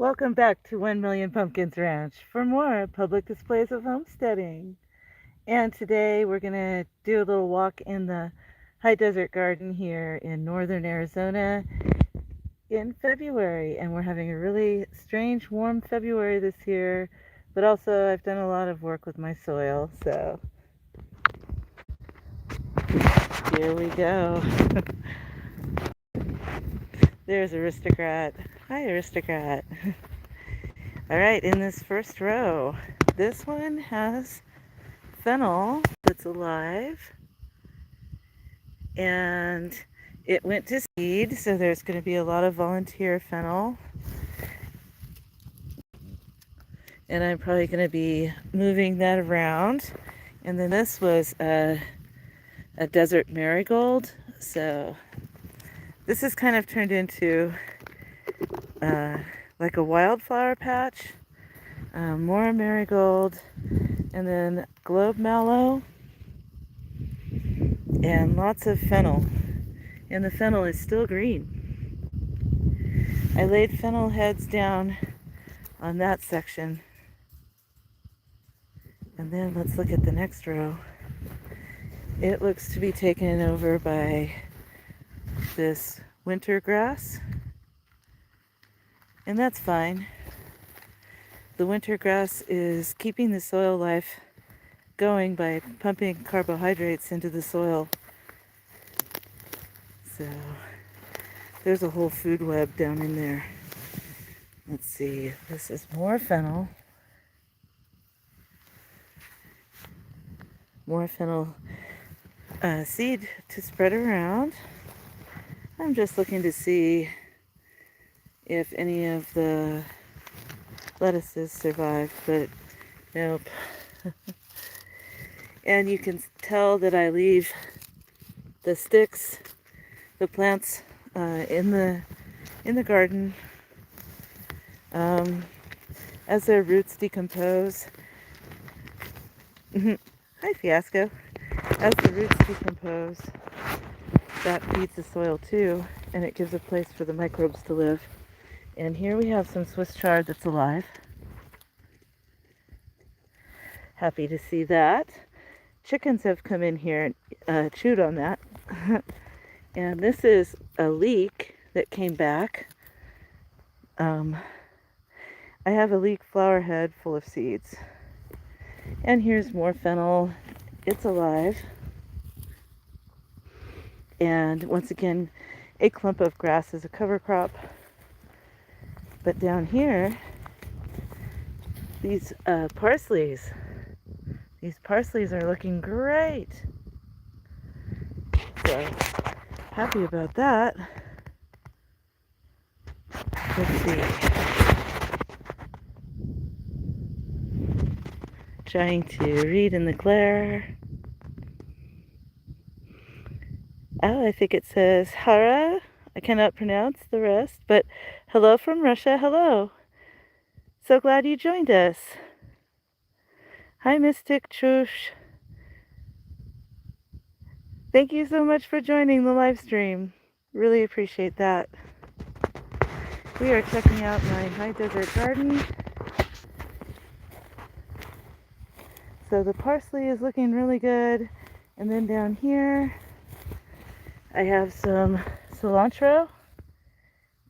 Welcome back to 1 Million Pumpkins Ranch for more public displays of homesteading. And today we're going to do a little walk in the High Desert Garden here in northern Arizona in February. And we're having a really strange, warm February this year, but also I've done a lot of work with my soil, so here we go. There's Aristocrat. Hi, Aristocrat. All right, in this first row, this one has fennel that's alive, and it went to seed, so there's going to be a lot of volunteer fennel, and I'm probably going to be moving that around. And then this was a desert marigold, so this has kind of turned into like a wildflower patch. More marigold, and then globe mallow, and lots of fennel. And the fennel is still green. I laid fennel heads down on that section. And then let's look at the next row. It looks to be taken over by this winter grass. And that's fine. The winter grass is keeping the soil life going by pumping carbohydrates into the soil. So there's a whole food web down in there. Let's see, this is more fennel. More fennel seed to spread around. I'm just looking to see if any of the lettuces survived, but nope. And you can tell that I leave the sticks, the plants in the garden as their roots decompose. Hi, Fiasco. As the roots decompose, that feeds the soil too, and it gives a place for the microbes to live. And here we have some Swiss chard that's alive. Happy to see that. Chickens have come in here and chewed on that. And this is a leek that came back. I have a leek flower head full of seeds. And here's more fennel. It's alive. And once again, a clump of grass is a cover crop. But down here, these parsleys are looking great. So happy about that. Let's see. Trying to read in the glare. Oh, I think it says Hara. I cannot pronounce the rest, but hello from Russia. Hello. So glad you joined us. Hi, Mystic Trush. Thank you so much for joining the live stream. Really appreciate that. We are checking out my high desert garden. So the parsley is looking really good. And then down here, I have some cilantro.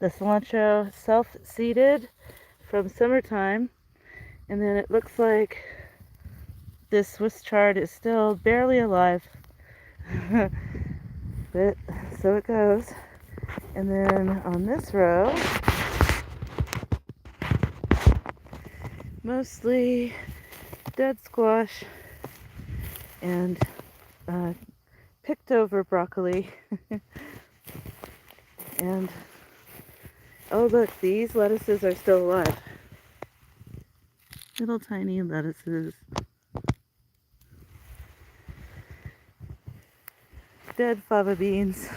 The cilantro self-seeded from summertime. And then it looks like this Swiss chard is still barely alive. But so it goes. And then on this row, mostly dead squash and picked over broccoli. And oh look, these lettuces are still alive. Little tiny lettuces. Dead fava beans.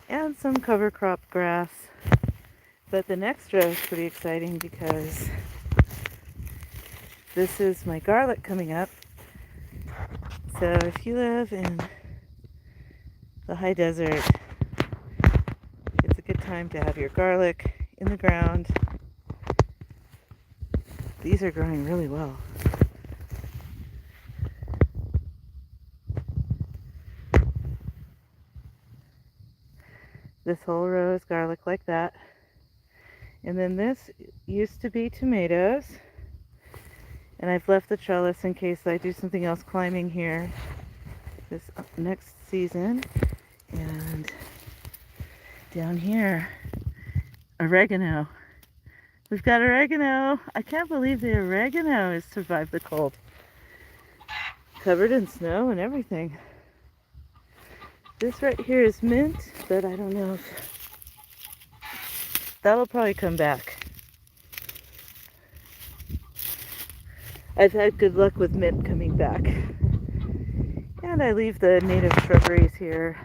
And some cover crop grass. But the next row is pretty exciting because this is my garlic coming up. So if you live in the high desert, it's a good time to have your garlic in the ground These are growing really well. This whole row is garlic like that. And then this used to be tomatoes. And I've left the trellis in case I do something else climbing here this next season. And down here, oregano. We've got oregano. I can't believe the oregano has survived the cold. Covered in snow and everything. This right here is mint, but I don't know if that'll probably come back. I've had good luck with mint coming back. And I leave the native shrubberies here.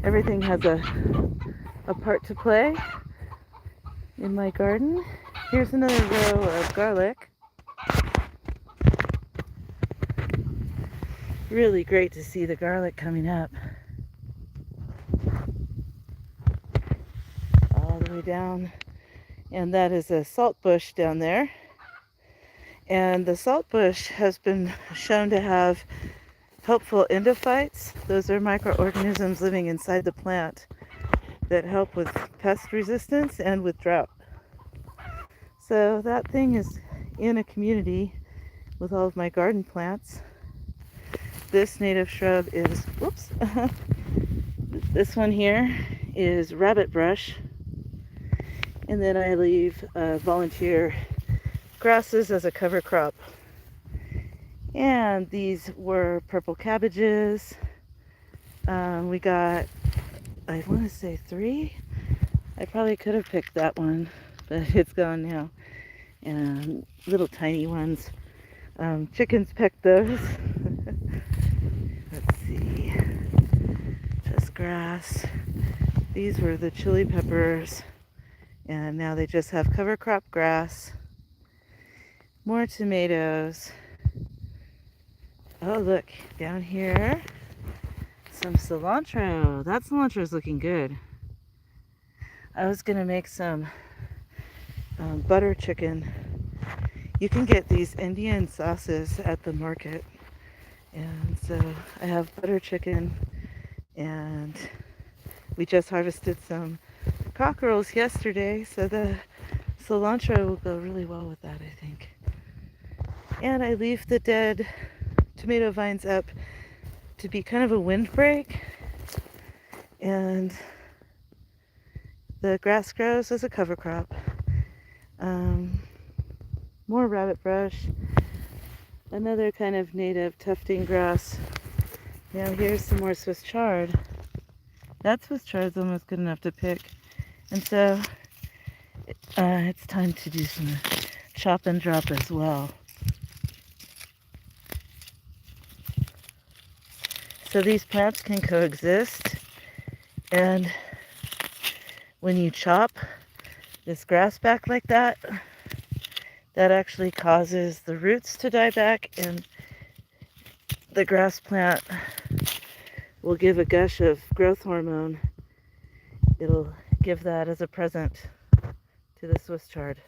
Everything has a part to play in my garden. Here's another row of garlic. Really great to see the garlic coming up. All the way down. And that is a salt bush down there. And the salt bush has been shown to have helpful endophytes. Those are microorganisms living inside the plant that help with pest resistance and with drought. So that thing is in a community with all of my garden plants. This native shrub is, whoops, this one here is rabbit brush. And then I leave volunteer grasses as a cover crop. And these were purple cabbages. We got, I want to say 3. I probably could have picked that one, but it's gone now. And little tiny ones. Chickens pecked those. Let's see. Just grass. These were the chili peppers. And now they just have cover crop grass. More tomatoes. Oh, look, down here, some cilantro. That cilantro is looking good. I was gonna make some butter chicken. You can get these Indian sauces at the market. And so I have butter chicken, and we just harvested some cockerels yesterday, so the cilantro will go really well with that, I think. And I leave the dead tomato vines up to be kind of a windbreak, and the grass grows as a cover crop. More rabbit brush, another kind of native tufting grass. Now here's some more Swiss chard. That Swiss chard is almost good enough to pick, and so it's time to do some chop and drop as well. So these plants can coexist, and when you chop this grass back like that, that actually causes the roots to die back, and the grass plant will give a gush of growth hormone. It'll give that as a present to the Swiss chard.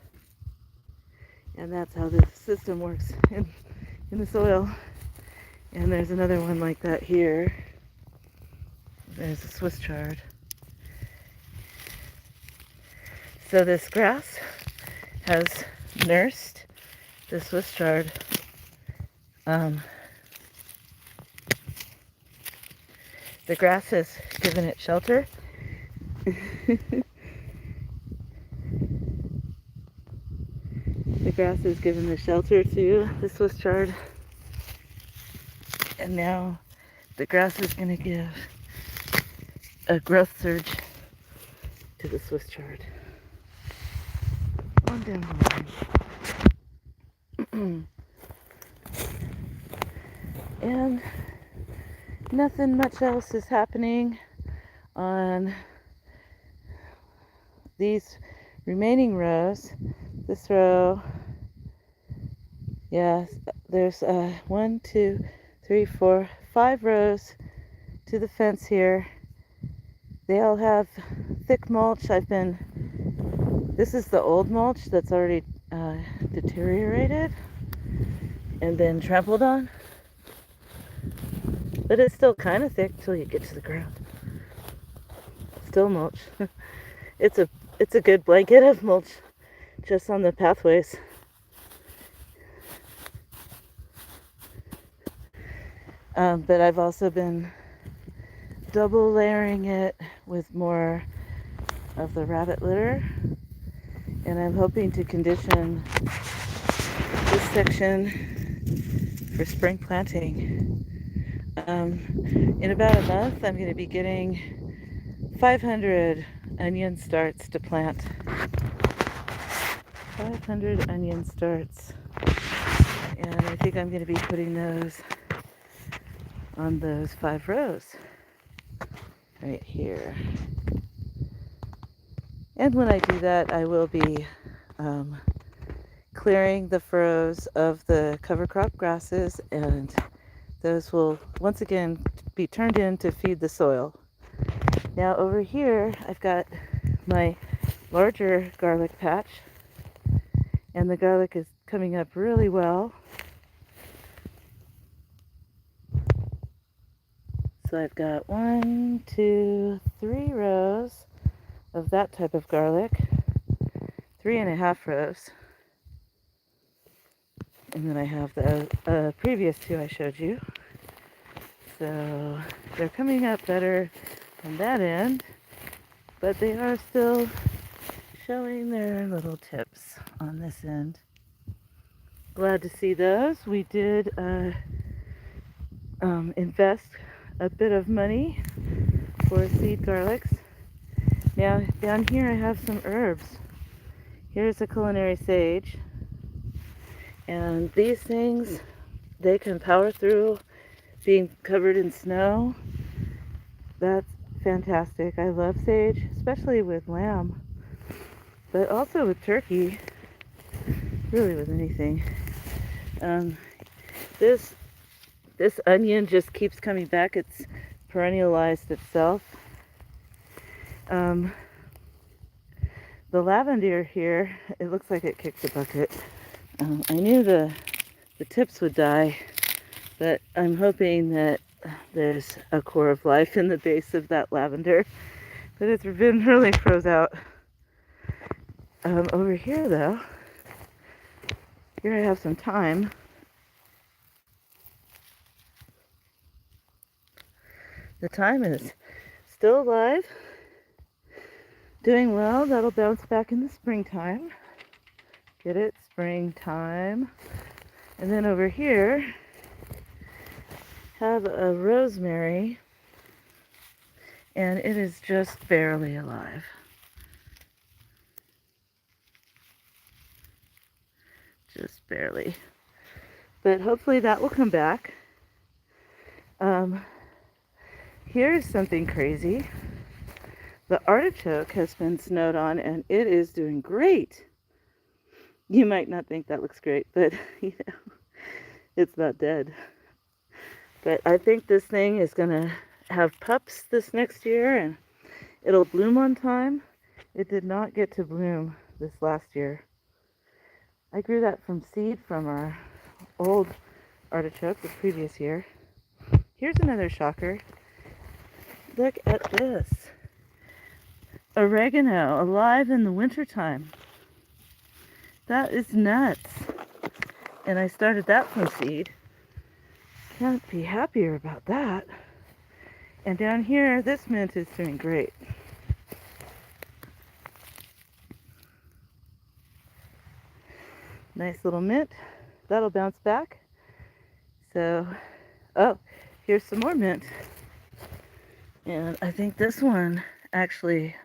And that's how the system works in the soil. And there's another one like that here. There's a Swiss chard. So this grass has nursed the Swiss chard. The grass has given it shelter. The grass has given the shelter to the Swiss chard. And now the grass is going to give a growth surge to the Swiss chard. On down the line. And nothing much else is happening on these remaining rows. This row, yeah, there's 1, 2, 3, 4, 5 rows to the fence here. They all have thick mulch. This is the old mulch that's already deteriorated and then trampled on. But it's still kind of thick till you get to the ground. Still mulch. It's a good blanket of mulch just on the pathways. But I've also been double layering it with more of the rabbit litter, and I'm hoping to condition this section for spring planting. In about a month, I'm going to be getting 500 onion starts to plant. 500 onion starts, and I think I'm going to be putting those on those 5 rows right here. And when I do that, I will be clearing the furrows of the cover crop grasses, and those will once again be turned in to feed the soil. Now over here, I've got my larger garlic patch, and the garlic is coming up really well. So I've got 1, 2, 3 rows of that type of garlic, 3.5 rows. And then I have the previous 2 I showed you. So they're coming up better on that end, but they are still showing their little tips on this end. Glad to see those. We did invest a bit of money for seed garlics. Now down here I have some herbs. Here's a culinary sage, and these things, they can power through being covered in snow. That's fantastic. I love sage, especially with lamb, but also with turkey, really with anything. This onion just keeps coming back. It's perennialized itself. The lavender here, it looks like it kicked the bucket. I knew the tips would die, but I'm hoping that there's a core of life in the base of that lavender. But it's been really froze out. Over here though, here I have some thyme. The thyme is still alive, doing well. That'll bounce back in the springtime. Get it? Springtime. And then over here, have a rosemary, and it is just barely alive. Just barely. But hopefully that will come back. Here's something crazy. The artichoke has been snowed on, and it is doing great. You might not think that looks great, but it's not dead. But I think this thing is gonna have pups this next year, and it'll bloom on time. It did not get to bloom this last year. I grew that from seed from our old artichoke the previous year. Here's another shocker. Look at this. Oregano, alive in the wintertime. That is nuts. And I started that from seed. Can't be happier about that. And down here, this mint is doing great. Nice little mint. That'll bounce back. So, oh, here's some more mint. And I think this one actually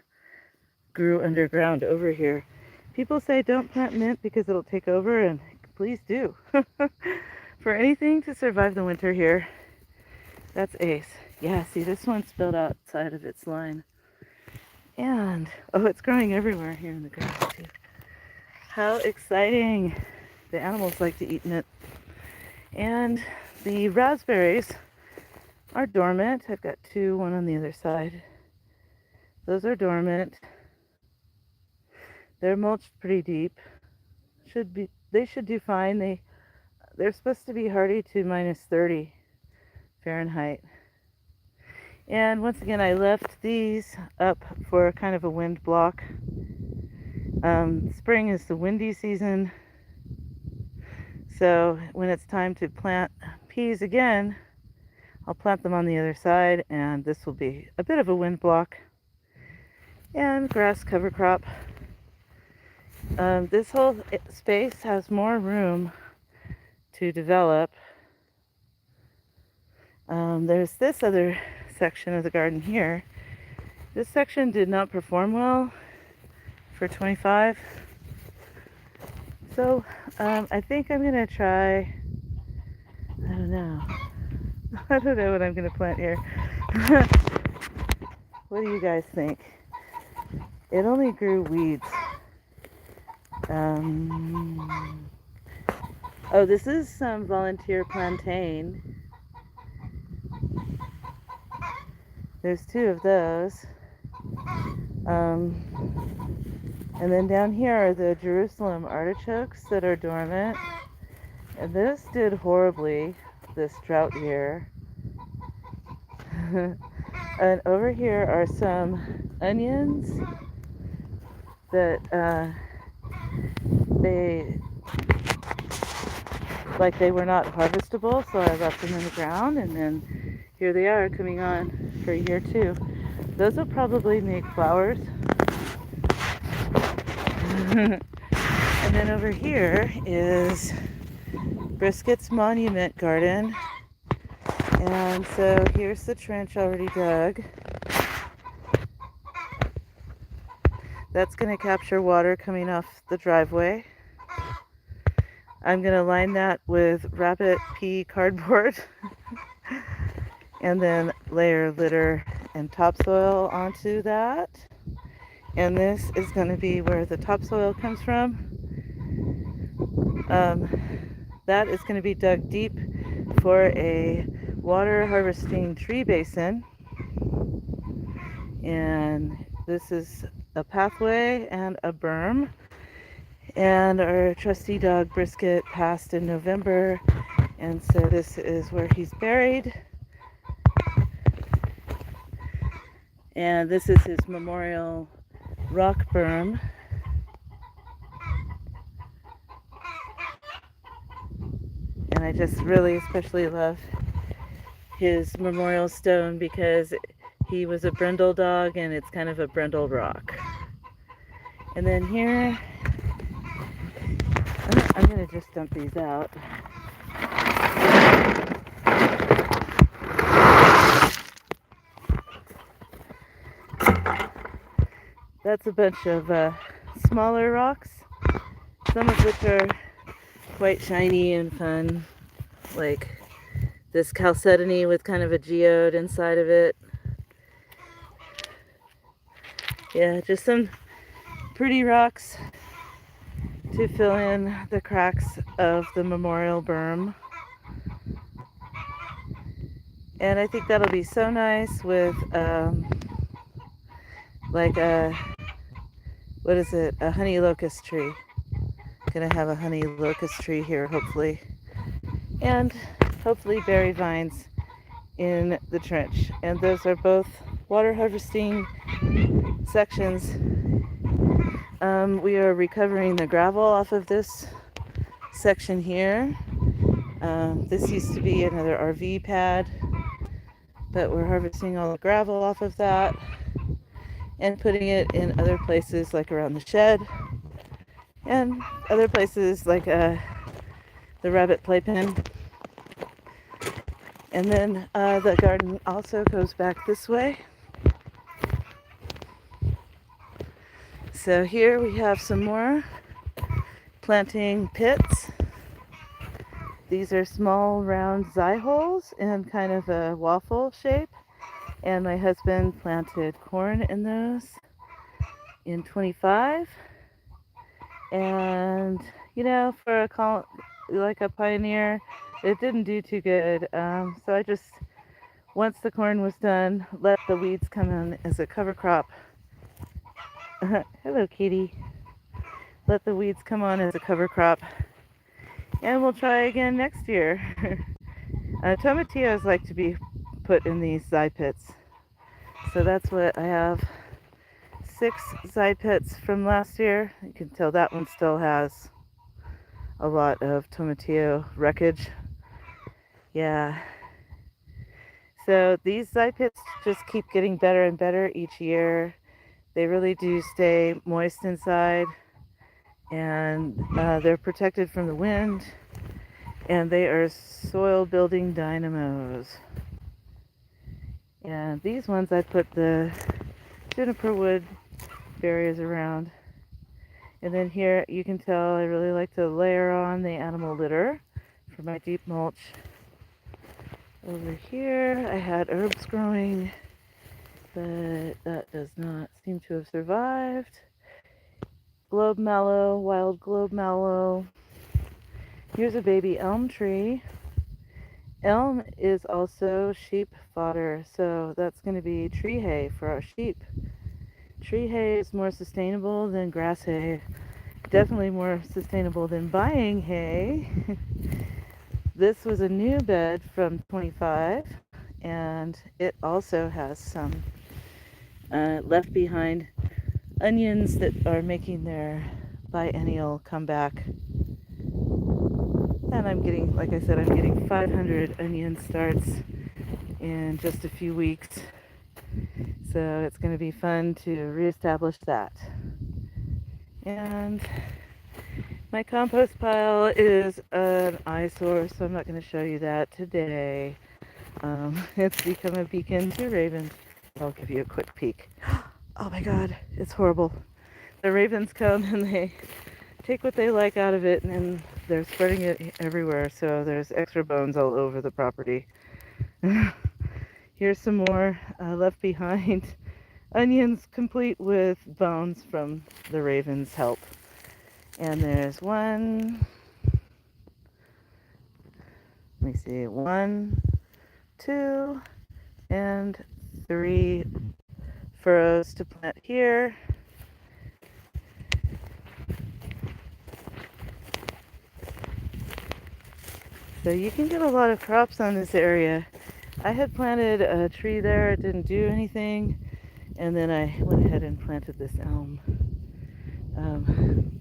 grew underground over here. People say don't plant mint because it'll take over, and please do. For anything to survive the winter here, that's ace. Yeah, see, this one spilled outside of its line. And, oh, it's growing everywhere here in the grass too. How exciting. The animals like to eat mint. And the raspberries are dormant. I've got 2, one on the other side. Those are dormant. They're mulched pretty deep. they should do fine. They're supposed to be hardy to -30 Fahrenheit. And once again, I left these up for kind of a wind block. Spring is the windy season, so when it's time to plant peas again, I'll plant them on the other side, and this will be a bit of a wind block. And grass cover crop. This whole space has more room to develop. There's this other section of the garden here. This section did not perform well for 25. So I think I'm gonna try, I don't know. I don't know what I'm gonna plant here. What do you guys think? It only grew weeds. Oh, this is some volunteer plantain. There's 2 of those. And then down here are the Jerusalem artichokes that are dormant. And this did horribly this drought year. And over here are some onions that they were not harvestable, so I left them in the ground, and then here they are coming on for year 2. Those will probably make flowers. And then over here is Brisket's Monument Garden. And so here's the trench already dug. That's going to capture water coming off the driveway. I'm going to line that with rabbit pea cardboard and then layer litter and topsoil onto that. And this is going to be where the topsoil comes from. That is going to be dug deep for a water harvesting tree basin. And this is a pathway and a berm. And our trusty dog Brisket passed in November, and so this is where he's buried. And this is his memorial rock berm. And I just really especially love his memorial stone because he was a brindle dog and it's kind of a brindle rock. And then here, I'm going to just dump these out. That's a bunch of smaller rocks, some of which are quite shiny and fun, like this chalcedony with kind of a geode inside of it. Yeah, just some pretty rocks to fill in the cracks of the memorial berm. And I think that'll be so nice with like a honey locust tree. Gonna have a honey locust tree here, hopefully. And hopefully berry vines in the trench. And those are both water harvesting sections. We are recovering the gravel off of this section here. This used to be another RV pad, but we're harvesting all the gravel off of that and putting it in other places like around the shed and other places like the rabbit playpen. And then the garden also goes back this way. So here we have some more planting pits. These are small round zai holes in kind of a waffle shape. And my husband planted corn in those in 25. And, you know, for a pioneer, it didn't do too good. So I just, once the corn was done, let the weeds come in as a cover crop. Hello, kitty. let the weeds come on as a cover crop, and we'll try again next year. Tomatillos like to be put in these zy pits, so that's what I have. 6 zy pits from last year. You can tell that one still has a lot of tomatillo wreckage. Yeah. So these zy pits just keep getting better and better each year. They really do stay moist inside, and they're protected from the wind, and they are soil building dynamos. And these ones I put the juniper wood barriers around. And then here you can tell I really like to layer on the animal litter for my deep mulch. Over here I had herbs growing, but that does not seem to have survived. Globe mallow, wild globe mallow. Here's a baby elm tree. Elm is also sheep fodder, so that's going to be tree hay for our sheep. Tree hay is more sustainable than grass hay. Definitely more sustainable than buying hay. This was a new bed from 25, and it also has some left behind onions that are making their biennial comeback. And I'm getting, like I said, I'm getting 500 onion starts in just a few weeks. So it's going to be fun to reestablish that. And my compost pile is an eyesore, so I'm not going to show you that today. It's become a beacon to ravens. I'll give you a quick peek. Oh my god, it's horrible. The ravens come and they take what they like out of it, and they're spreading it everywhere, so there's extra bones all over the property. Here's some more left behind onions, complete with bones from the ravens' help. And there's 1, let me see, 1, 2, and 3 furrows to plant here. So you can get a lot of crops on this area. I had planted a tree there, it didn't do anything, and then I went ahead and planted this elm.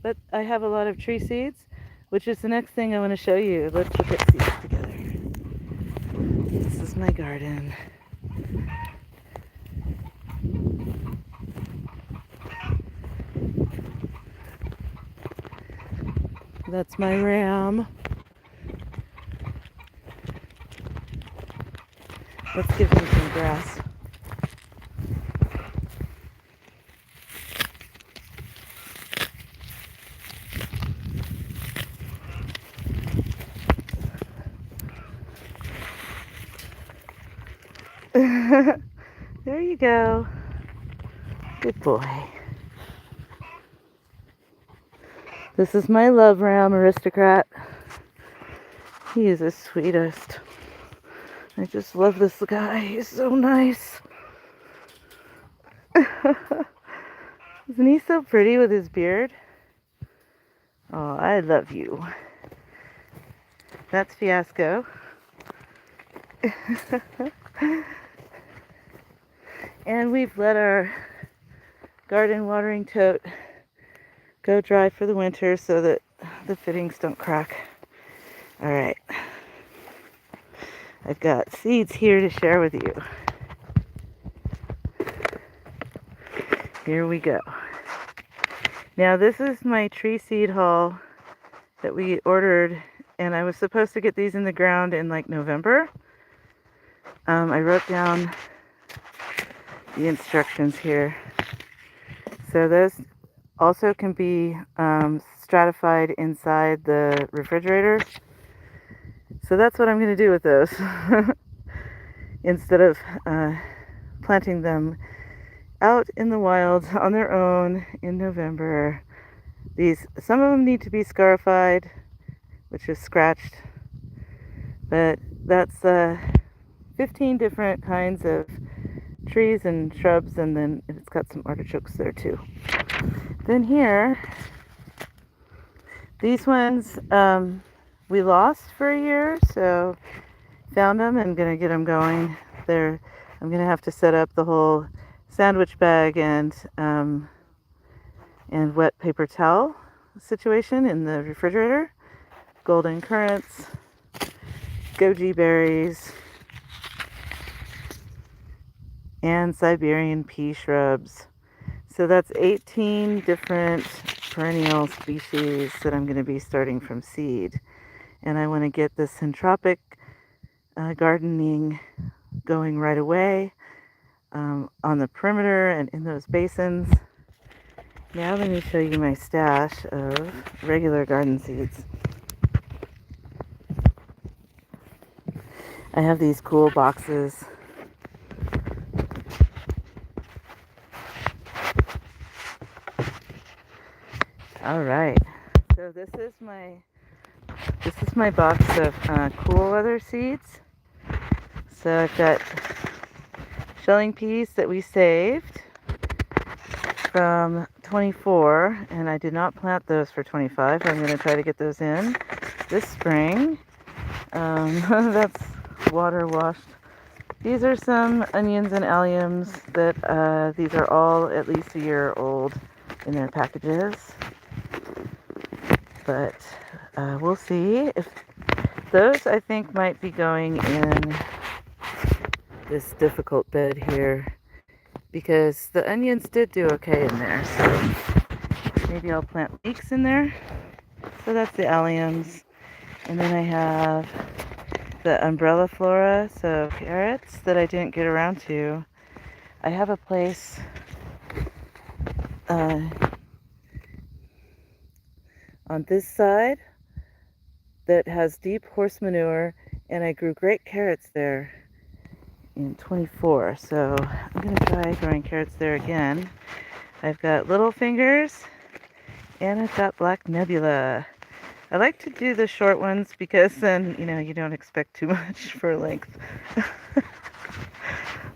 But I have a lot of tree seeds, which is the next thing I want to show you. Let's look at seeds together. This is my garden. That's my ram. Let's give him some grass. There you go. Good boy. This is my love ram, Aristocrat. He is the sweetest. I just love this guy. He's so nice. Isn't he so pretty with his beard? Oh, I love you. That's Fiasco. And we've let our garden watering tote go dry for the winter so that the fittings don't crack. All right. I've got seeds here to share with you. Here we go. Now this is my tree seed haul that we ordered, and I was supposed to get these in the ground in like November. I wrote down the instructions here. So those also can be stratified inside the refrigerator. So that's what I'm going to do with those. Instead of planting them out in the wild on their own in November. Some of them need to be scarified, which is scratched, but that's 15 different kinds of trees and shrubs, and then it's got some artichokes there too. Then here These ones we lost for a year, so found them and gonna get them going. I'm gonna have to set up the whole sandwich bag and wet paper towel situation in the refrigerator. Golden currants, goji berries, and Siberian pea shrubs. So that's 18 different perennial species that I'm going to be starting from seed. And I want to get this syntropic gardening going right away on the perimeter and in those basins. Now let me show you my stash of regular garden seeds. I have these cool boxes. All right, so this is my box of cool weather seeds. So I've got shelling peas that we saved from 24, and I did not plant those for 25. I'm going to try to get those in this spring. That's water washed. These are some onions and alliums that these are all at least a year old in their packages. But we'll see. If those, I think, might be going in this difficult bed here because the onions did do okay in there. So maybe I'll plant leeks in there. So that's the alliums. And then I have the umbrella flora, so carrots that I didn't get around to. I have a place on this side that has deep horse manure, and I grew great carrots there in 24. So I'm going to try growing carrots there again. I've got little fingers and I've got black nebula. I like to do the short ones because then, you don't expect too much for length.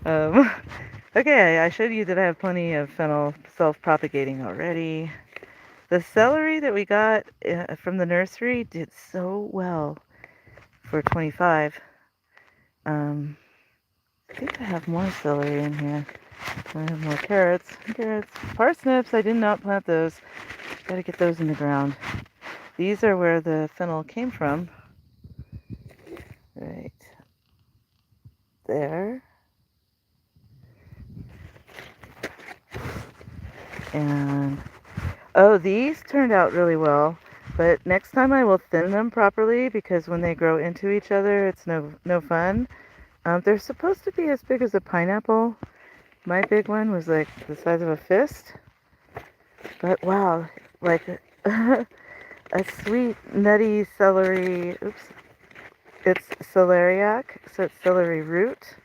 Okay, I showed you that I have plenty of fennel self-propagating already. The celery that we got from the nursery did so well for 25. I think I have more celery in here. I have more carrots. Parsnips, I did not plant those. Gotta get those in the ground. These are where the fennel came from. Right there. And oh, these turned out really well, but next time I will thin them properly because when they grow into each other, it's no fun. They're supposed to be as big as a pineapple. My big one was like the size of a fist. But wow, like a sweet, nutty celery. Oops. It's celeriac, so it's celery root.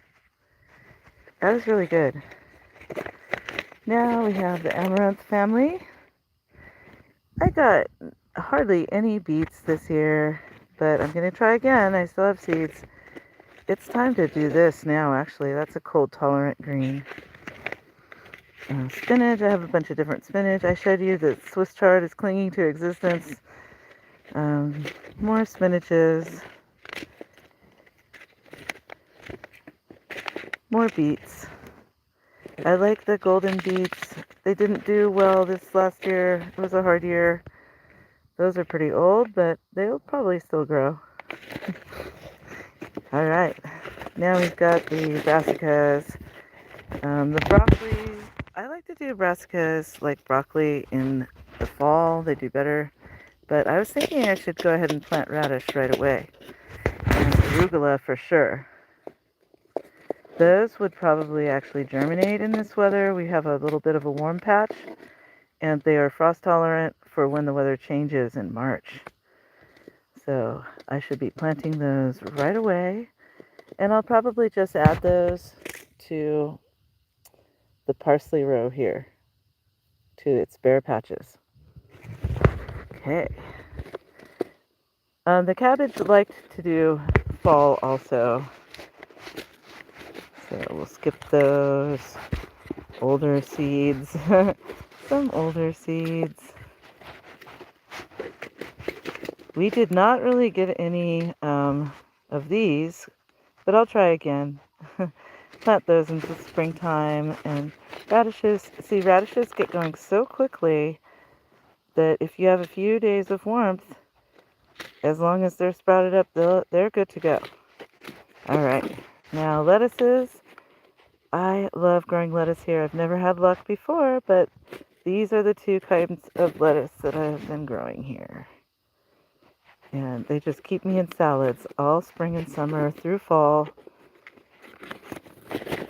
That is really good. Now we have the amaranth family. I got hardly any beets this year, but I'm going to try again. I still have seeds. It's time to do this now, actually. That's a cold-tolerant green. Spinach. I have a bunch of different spinach. I showed you that Swiss chard is clinging to existence. More spinaches. More beets. I like the golden beets. They didn't do well this last year. It was a hard year. Those are pretty old, but they'll probably still grow. All right. Now we've got the brassicas. The broccoli. I like to do brassicas like broccoli in the fall. They do better. But I was thinking I should go ahead and plant radish right away. And arugula for sure. Those would probably actually germinate in this weather. We have a little bit of a warm patch, and they are frost tolerant for when the weather changes in March. So I should be planting those right away, and I'll probably just add those to the parsley row here, to its bare patches. Okay. The cabbage liked to do fall also. So we'll skip those older seeds. Some older seeds. We did not really get any of these, but I'll try again. Plant those in the springtime. And radishes, see, radishes get going so quickly that if you have a few days of warmth, as long as they're sprouted up, they're good to go. All right, now lettuces. I love growing lettuce here. I've never had luck before, but these are the two kinds of lettuce that I have been growing here. And they just keep me in salads all spring and summer through fall.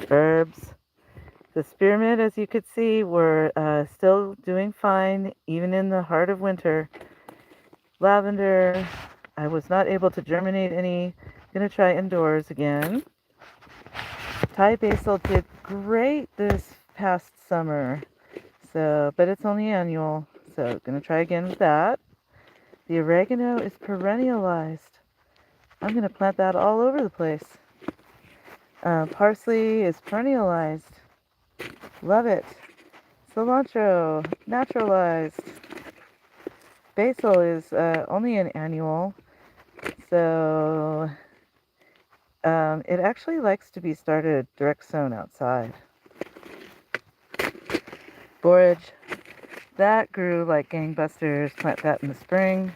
Herbs. The spearmint, as you could see, were still doing fine, even in the heart of winter. Lavender, I was not able to germinate any. Gonna try indoors again. Thai basil did great this past summer, but it's only annual, so gonna try again with that. The oregano is perennialized. I'm gonna plant that all over the place. Parsley is perennialized. Love it. Cilantro, naturalized. Basil is only an annual, so it actually likes to be started direct sown outside. Borage, that grew like gangbusters. Plant that in the spring.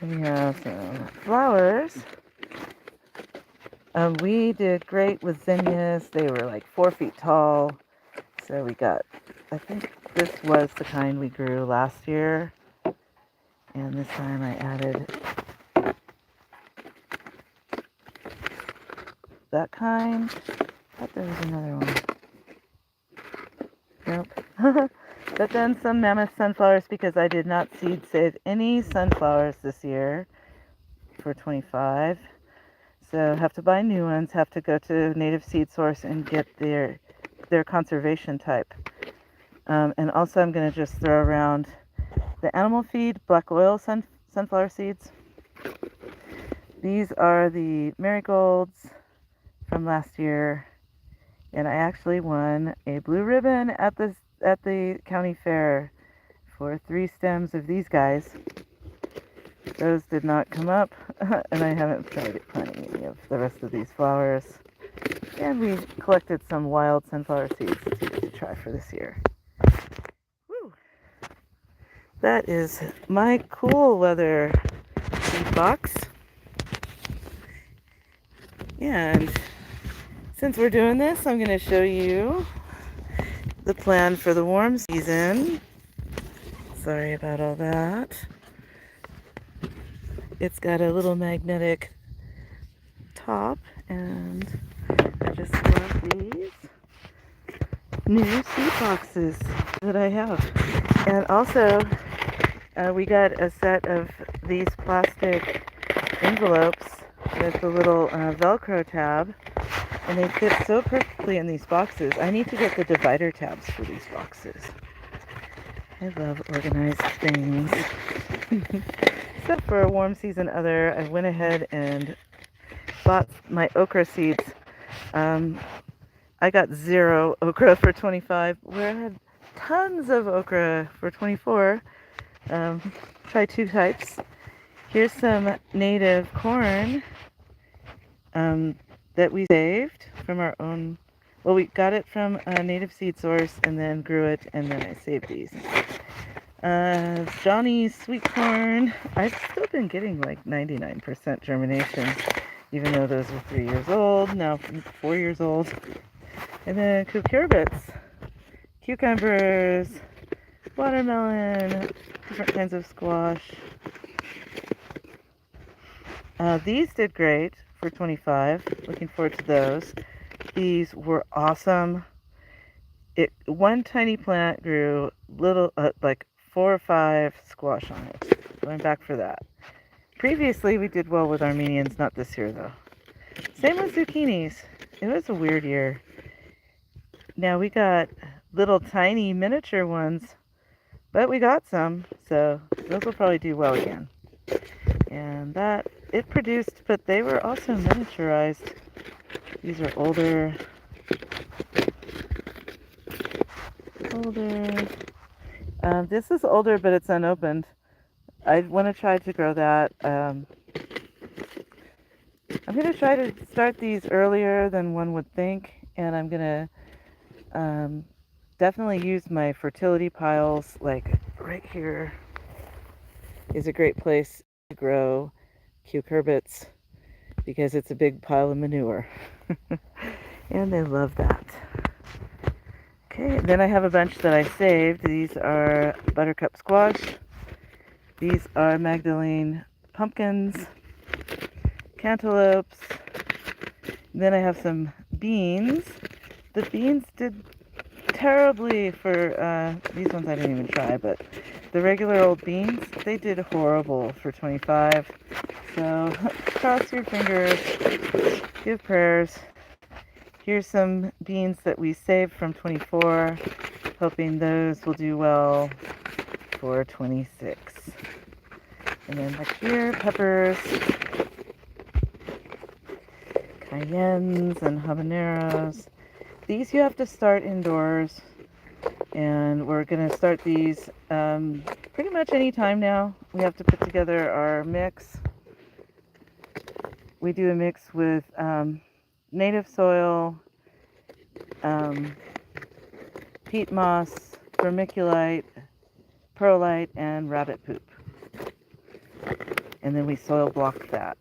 And we have some flowers. We did great with zinnias. They were like 4 feet tall. So we got, I think this was the kind we grew last year. And this time I added that kind. I thought there was another one. Nope. But then some mammoth sunflowers because I did not seed save any sunflowers this year for 25. So have to buy new ones, have to go to Native Seed Source and get their conservation type. And also I'm going to just throw around the animal feed, black oil sunflower seeds. These are the marigolds from last year. And I actually won a blue ribbon at the county fair for 3 stems of these guys. Those did not come up, and I haven't tried planting any of the rest of these flowers. And we collected some wild sunflower seeds to try for this year. Woo! That is my cool weather seed box. And since we're doing this, I'm going to show you the plan for the warm season. Sorry about all that. It's got a little magnetic top, and I just love these new seed boxes that I have. And also, we got a set of these plastic envelopes with the little Velcro tab, and they fit so perfectly in these boxes. I need to get the divider tabs for these boxes. I love organized things. So for a warm season other, I went ahead and bought my okra seeds. I got 0 okra for 25, where I had tons of okra for 24. Try 2 types. Here's some native corn that we saved from our own. Well, we got it from a Native Seed Source and then grew it, and then I saved these. Johnny's sweet corn. I've still been getting like 99% germination, even though those are 3 years old, now 4 years old. And then cucurbits, cucumbers, watermelon, different kinds of squash. These did great for 25. Looking forward to those. These were awesome. One tiny plant grew little, like 4 or 5 squash on it. Going back for that. Previously, we did well with Armenians, not this year though. Same with zucchinis. It was a weird year. Now we got little tiny miniature ones, but we got some, so those will probably do well again. And that, it produced, but they were also miniaturized. These are older. This is older, but it's unopened. I want to try to grow that. I'm going to try to start these earlier than one would think, and I'm going to definitely use my fertility piles. Like right here is a great place to grow cucurbits because it's a big pile of manure. And they love that. Okay, then I have a bunch that I saved. These are buttercup squash. These are Magdalene pumpkins, cantaloupes. Then I have some beans. The beans did terribly for, these ones I didn't even try, but the regular old beans, they did horrible for 25. So cross your fingers, give prayers. Here's some beans that we saved from 24, hoping those will do well for 26. And then back here, peppers, cayennes and habaneros. These you have to start indoors, and we're going to start these pretty much any time now. We have to put together our mix. We do a mix with native soil, peat moss, vermiculite, perlite, and rabbit poop. And then we soil block that.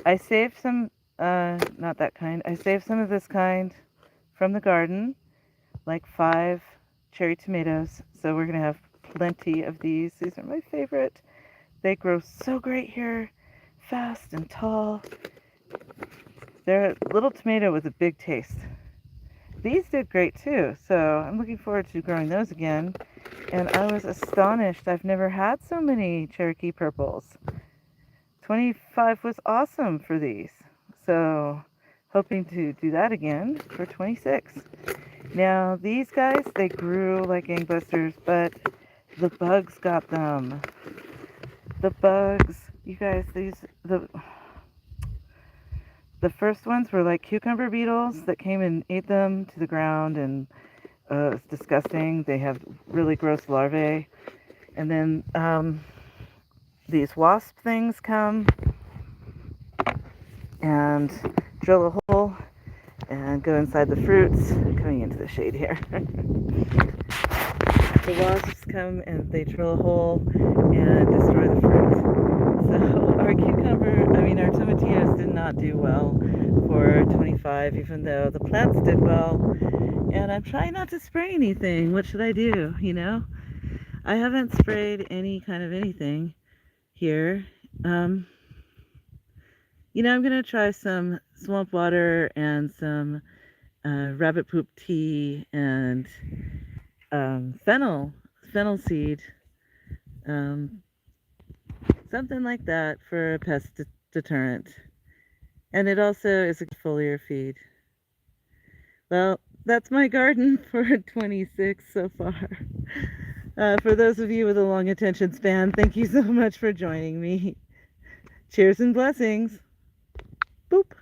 I saved some, not that kind, I saved some of this kind from the garden, like 5 cherry tomatoes. So we're going to have plenty of these. These are my favorite. They grow so great here, fast and tall. They're a little tomato with a big taste. These did great too, so I'm looking forward to growing those again. And I was astonished. I've never had so many Cherokee purples. 25 was awesome for these. So hoping to do that again for 26. Now these guys, they grew like gangbusters, but the bugs got them. The bugs, you guys, the first ones were like cucumber beetles that came and ate them to the ground, and it's disgusting. They have really gross larvae. And then these wasp things come and drill a hole and go inside the fruits. Coming into the shade here. The wasps come and they drill a hole and destroy the fruit. So our our tomatillos did not do well for 25, even though the plants did well. And I'm trying not to spray anything. What should I do, you know? I haven't sprayed any kind of anything here. I'm going to try some swamp water and some rabbit poop tea and fennel seed, something like that for a pest deterrent. And it also is a foliar feed. Well, that's my garden for 26 so far. For those of you with a long attention span, thank you so much for joining me. Cheers and blessings. Boop.